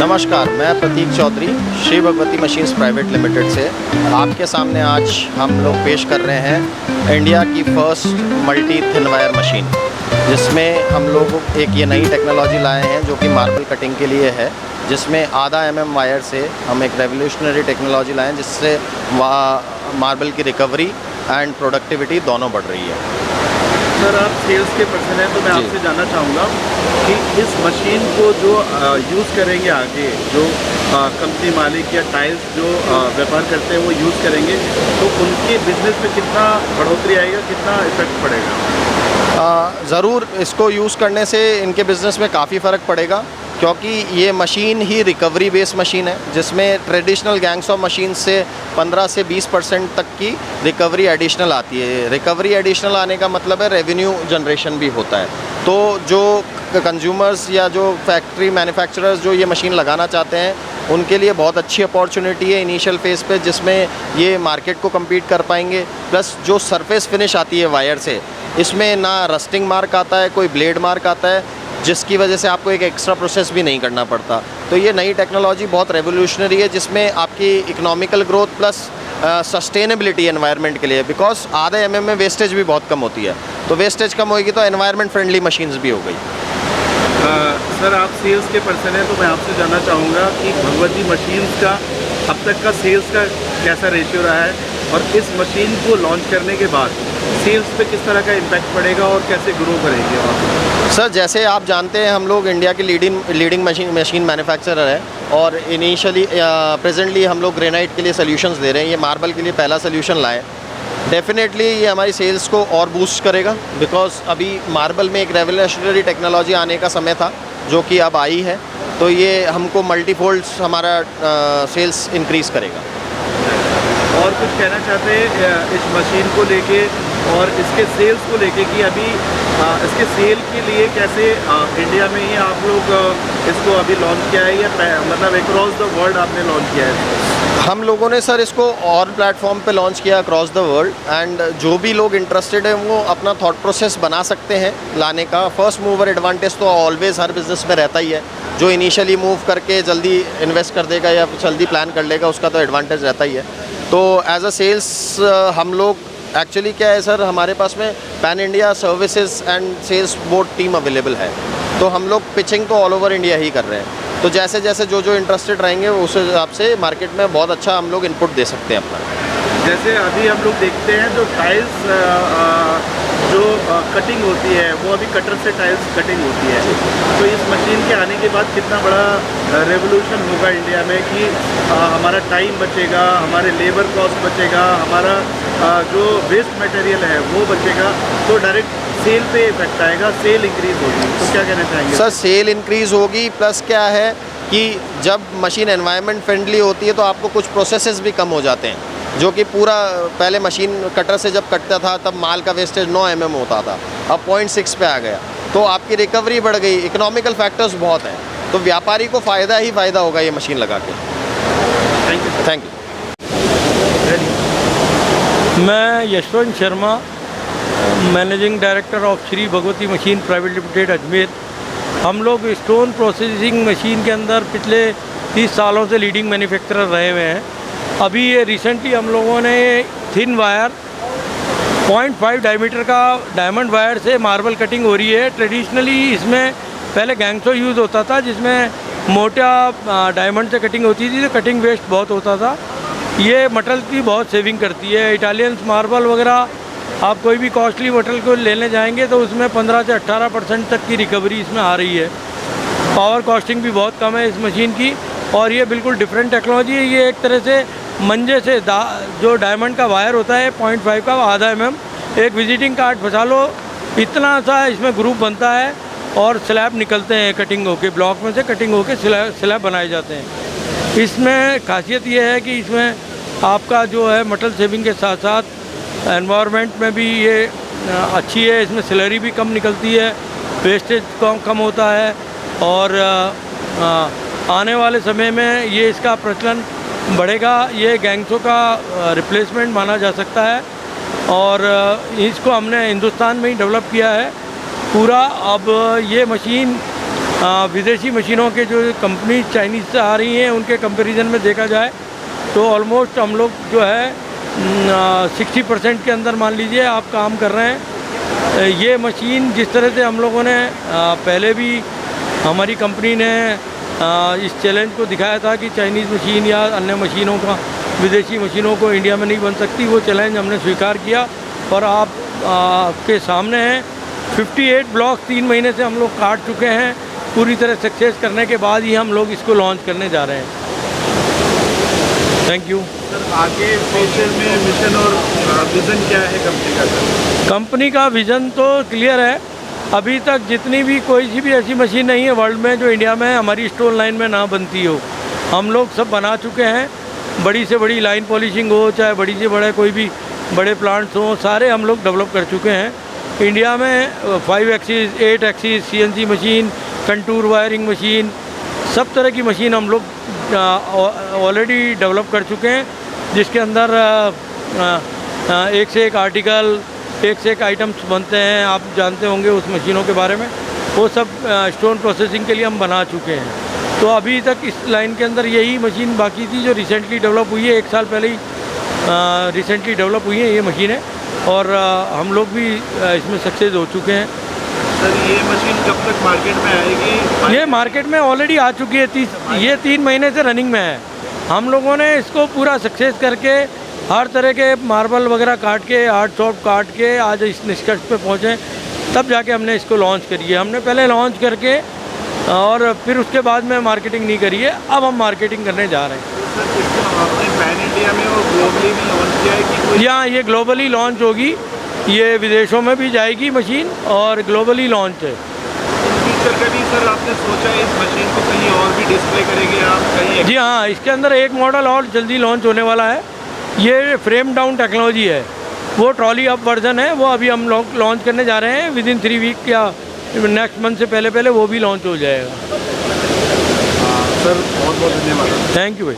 नमस्कार, मैं Pratik Chaudhary Shri Bhagwati machines private limited से आपके सामने आज हम लोग पेश कर रहे हैं इंडिया की first multi thin wire machine, जिसमें हम लोग एक ये नई टेक्नोलॉजी लाए हैं जो कि मार्बल कटिंग के लिए है, जिसमें आधा mm वायर से हम एक रेवोल्यूशनरी टेक्नोलॉजी लाए हैं जिससे मार्बल की रिकवरी एंड प्रोडक्टिविटी दोनों बढ़ रही है। सर, आप सेल्स के पर्सन हैं तो मैं आपसे जानना चाहूँगा कि इस मशीन को जो यूज़ करेंगे आगे, जो कंपनी मालिक या टाइल्स जो व्यापार करते हैं वो यूज़ करेंगे, तो उनके बिजनेस में कितना बढ़ोतरी आएगा, कितना इफेक्ट पड़ेगा? ज़रूर इसको यूज़ करने से इनके बिज़नेस में काफ़ी फ़र्क पड़ेगा, क्योंकि ये मशीन ही रिकवरी बेस्ड मशीन है, जिसमें ट्रेडिशनल गैंग्स ऑफ मशीन से 15 से 20% तक की रिकवरी एडिशनल आती है। रिकवरी एडिशनल आने का मतलब है रेवेन्यू जनरेशन भी होता है। तो जो कंज्यूमर्स या जो फैक्ट्री मैन्युफैक्चरर्स जो ये मशीन लगाना चाहते हैं, उनके लिए बहुत अच्छी अपॉर्चुनिटी है इनिशियल फेज़ पे, जिसमें ये मार्केट को कम्पीट कर पाएंगे। प्लस जो सरफेस फिनिश आती है वायर से, इसमें ना रस्टिंग मार्क आता है, कोई ब्लेड मार्क आता है, जिसकी वजह से आपको एक एक्स्ट्रा प्रोसेस भी नहीं करना पड़ता। तो ये नई टेक्नोलॉजी बहुत रेवोल्यूशनरी है, जिसमें आपकी economical growth plus sustainability environment के लिए, बिकॉज आधे mm में वेस्टेज भी बहुत कम होती है, तो वेस्टेज कम होगी तो एनवायरनमेंट फ्रेंडली मशीन्स भी हो गई। सर, आप सेल्स के पर्सन हैं तो मैं आपसे जानना चाहूँगा कि भगवती मशीन्स का अब तक का सेल्स का कैसा रेशियो रहा है, और इस मशीन को लॉन्च करने के बाद सेल्स पे किस तरह का इम्पैक्ट पड़ेगा और कैसे ग्रो करेंगे? और सर, जैसे आप जानते हैं, हम लोग इंडिया की लीडिंग मशीन मैन्युफैक्चरर है, और इनिशियली प्रेजेंटली हम लोग ग्रेनाइट के लिए सोल्यूशंस दे रहे हैं। ये मार्बल के लिए पहला सोल्यूशन लाए। डेफिनेटली ये हमारी सेल्स को और बूस्ट करेगा, बिकॉज अभी मार्बल में एक रेवोल्यूशनरी टेक्नोलॉजी आने का समय था जो कि अब आई है, तो ये हमको मल्टीफोल्ड्स हमारा सेल्स इंक्रीज़ करेगा। और कुछ कहना चाहते हैं इस मशीन को लेके और इसके सेल्स को लेके कि अभी इसके सेल के लिए कैसे इंडिया में ही आप लोग इसको अभी लॉन्च किया है, या मतलब अक्रॉस द वर्ल्ड आपने लॉन्च किया है? हम लोगों ने सर इसको और प्लेटफॉर्म पे लॉन्च किया अक्रॉस द वर्ल्ड, एंड जो भी लोग इंटरेस्टेड हैं वो अपना थॉट प्रोसेस बना सकते हैं लाने का। फर्स्ट मूवर एडवांटेज तो ऑलवेज़ हर बिज़नेस में रहता ही है। जो इनिशियली मूव करके जल्दी इन्वेस्ट कर देगा या जल्दी प्लान कर लेगा, उसका तो एडवांटेज रहता ही है। तो एज अ सेल्स हम लोग एक्चुअली क्या है सर, हमारे पास में pan India services and sales board team available है, तो हम लोग पिचिंग तो ऑल ओवर इंडिया ही कर रहे हैं। तो जैसे जैसे जो इंटरेस्टेड रहेंगे उस हिसाब से मार्केट में बहुत अच्छा हम लोग इनपुट दे सकते हैं अपना। जैसे अभी हम लोग देखते हैं जो टाइल्स जो कटिंग होती है वो अभी कटर से टाइल्स कटिंग होती है, तो इस मशीन के आने के बाद कितना बड़ा रेवोल्यूशन होगा इंडिया में कि हमारा टाइम बचेगा, हमारे लेबर कॉस्ट बचेगा, हमारा जो वेस्ट मटेरियल है वो बचेगा, तो डायरेक्ट सेल पे इफेक्ट आएगा, सेल इंक्रीज़ होगी। तो क्या कहना चाहेंगे? सर, सेल इंक्रीज़ होगी, प्लस क्या है कि जब मशीन एनवायरनमेंट फ्रेंडली होती है तो आपको कुछ प्रोसेसेस भी कम हो जाते हैं, जो कि पूरा पहले मशीन कटर से जब कटता था तब माल का वेस्टेज 9 mm होता था, अब 0.6 पे आ गया, तो आपकी रिकवरी बढ़ गई। इकोनॉमिकल फैक्टर्स बहुत हैं, तो व्यापारी को फ़ायदा ही फ़ायदा होगा ये मशीन लगा के। Thank you. मैं Yashwant Sharma, managing director of Shri Bhagwati machine private limited Ajmer. हम लोग स्टोन प्रोसेसिंग मशीन के अंदर पिछले 30 सालों से लीडिंग मैन्युफैक्चरर रहे हुए हैं। अभी ये रिसेंटली हम लोगों ने थिन वायर 0.5 डायमीटर का डायमंड वायर से मार्बल कटिंग हो रही है। ट्रेडिशनली इसमें पहले गैंगसो यूज़ होता था, जिसमें मोटा डायमंड से कटिंग होती थी, तो कटिंग वेस्ट बहुत होता था। ये मटेरियल की बहुत सेविंग करती है। इटालियंस मार्बल वगैरह आप कोई भी कॉस्टली मटेरियल को लेने जाएंगे तो उसमें 15 से 18% तक की रिकवरी इसमें आ रही है। पावर कॉस्टिंग भी बहुत कम है इस मशीन की, और ये बिल्कुल डिफरेंट टेक्नोलॉजी है। ये एक तरह से मंजे से जो डायमंड का वायर होता है 0.5 का, आधा mm, एक विजिटिंग कार्ड फंसा लो, इतना सा इसमें ग्रुप बनता है और स्लैब निकलते हैं कटिंग होके, ब्लॉक में से कटिंग होके स्लैब बनाए जाते हैं। इसमें खासियत ये है कि इसमें आपका जो है मटेरियल सेविंग के साथ साथ एनवायरनमेंट में भी ये अच्छी है। इसमें स्लरी भी कम निकलती है, वेस्टेज कम होता है, और आने वाले समय में ये इसका प्रचलन बढ़ेगा। ये गैंगसो का रिप्लेसमेंट माना जा सकता है, और इसको हमने हिंदुस्तान में ही डेवलप किया है पूरा। अब ये मशीन विदेशी मशीनों के जो कंपनी चाइनीज़ से आ रही हैं उनके कंपैरिजन में देखा जाए तो ऑलमोस्ट हम लोग जो है 60% के अंदर मान लीजिए आप काम कर रहे हैं। ये मशीन जिस तरह से हम लोगों ने पहले भी हमारी कंपनी ने इस चैलेंज को दिखाया था कि चाइनीज़ मशीन या अन्य मशीनों का विदेशी मशीनों को इंडिया में नहीं बन सकती, वो चैलेंज हमने स्वीकार किया और आपके सामने हैं 58 ब्लॉक 3 महीने से हम लोग काट चुके हैं। पूरी तरह सक्सेस करने के बाद ही हम लोग इसको लॉन्च करने जा रहे हैं। Thank you sir. आगे फ्यूचर में मिशन और विज़न क्या है कंपनी का सर? कंपनी का विज़न तो क्लियर है। अभी तक जितनी भी कोई सी भी ऐसी मशीन नहीं है वर्ल्ड में जो इंडिया में हमारी स्टोन लाइन में ना बनती हो, हम लोग सब बना चुके हैं। बड़ी से बड़ी लाइन पॉलिशिंग हो, चाहे बड़ी से बड़े कोई भी बड़े प्लांट्स हों, सारे हम लोग डेवलप कर चुके हैं। इंडिया में 5 axis 8 axis CNC machine, contour wiring machine, सब तरह की मशीन हम लोग ऑलरेडी डेवलप कर चुके हैं, जिसके अंदर एक से एक आर्टिकल, एक से एक आइटम्स बनते हैं। आप जानते होंगे उस मशीनों के बारे में। वो सब स्टोन प्रोसेसिंग के लिए हम बना चुके हैं। तो अभी तक इस लाइन के अंदर यही मशीन बाकी थी जो रिसेंटली डेवलप हुई है। 1 साल पहले ही रिसेंटली डेवलप हुई है ये मशीनें, और हम लोग भी इसमें सक्सेस हो चुके हैं। सर ये मशीन कब तक मार्केट में आएगी? ये मार्केट में ऑलरेडी आ चुकी है। ये 3 महीने से रनिंग में है। हम लोगों ने इसको पूरा सक्सेस करके हर तरह के मार्बल वगैरह काट के, हार्ड सॉफ्ट काट के आज इस निष्कर्ष पे पहुँचे, तब जाके हमने इसको लॉन्च करी है। हमने पहले लॉन्च करके और फिर उसके बाद में मार्केटिंग नहीं करी है। अब हम मार्केटिंग करने जा रहे हैं। सर इसको आपने पैन इंडिया में और ग्लोबली भी लॉन्च किया है कि कोई? यहाँ ये ग्लोबली लॉन्च होगी, ये विदेशों में भी जाएगी मशीन और ग्लोबली लॉन्च है। फ्यूचर का भी सर आपने सोचा है इस मशीन को कहीं और भी डिस्प्ले करेंगे आप कहीं? जी हाँ, इसके अंदर एक मॉडल और जल्दी लॉन्च होने वाला है। ये फ्रेम डाउन टेक्नोलॉजी है, वो ट्रॉली अप वर्जन है, वो अभी हम लोग लॉन्च करने जा रहे हैं। विदिन 3 वीक या नेक्स्ट मंथ से पहले वो भी लॉन्च हो जाएगा। सर बहुत बहुत धन्यवाद। थैंक यू भाई।